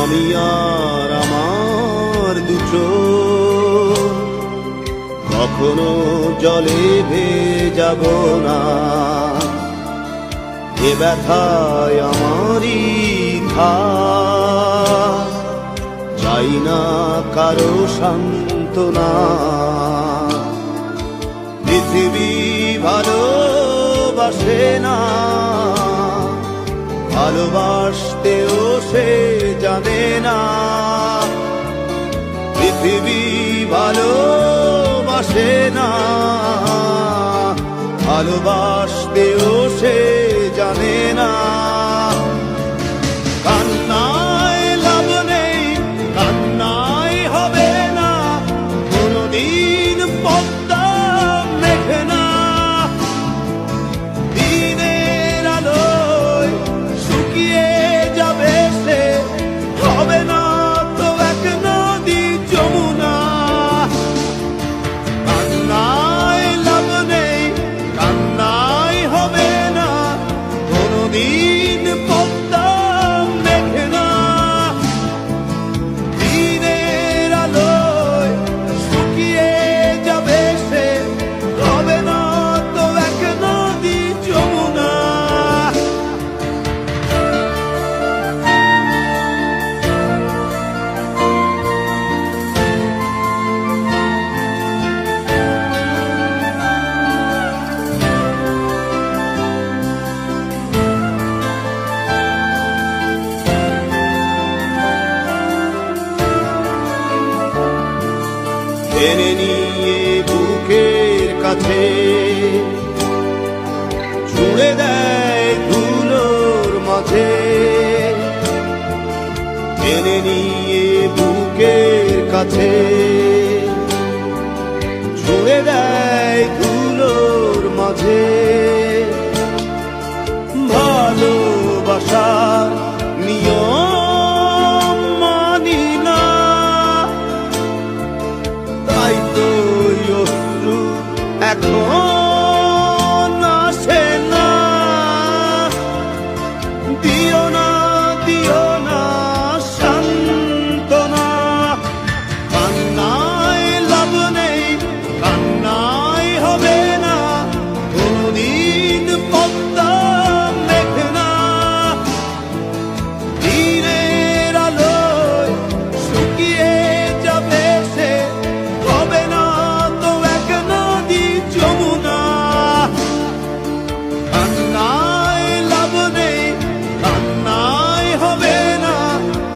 আমি আর আমার দুচোখ কখনো জলে ভেজাব না। এ ব্যথায় আমারই ঘাত, চাই না কারো সান্ত্বনা। পৃথিবী ভালোবাসে না, ভালোবাসতেও সে জানে না। পৃথিবী ভালোবাসে না, ভালোবাসতেও সে জানে না। কান্নায় লাভ নেই, কান্নায় হবে না, কোনদিন পদ্মা মেঘে না। দিনের আলোয় শুকিয়ে যাবে সে, হবে না তো এক নদী যমুনা। কান্নায় লাভ নেই, কান্নায় হবে না, কোনদিন পদ্মা মেঘে না। দিনের আলোয় শুকিয়ে যাবে সে, হবে না তো এক নদী যমুনা। টেনে নিয়ে বুকের কাছে ছুঁড়ে দেয় ধুলোর মাঝে। টেনে নিয়ে বুকের কাছে ছুঁড়ে দেয় ধুলোর মাঝে। ভালোবাসা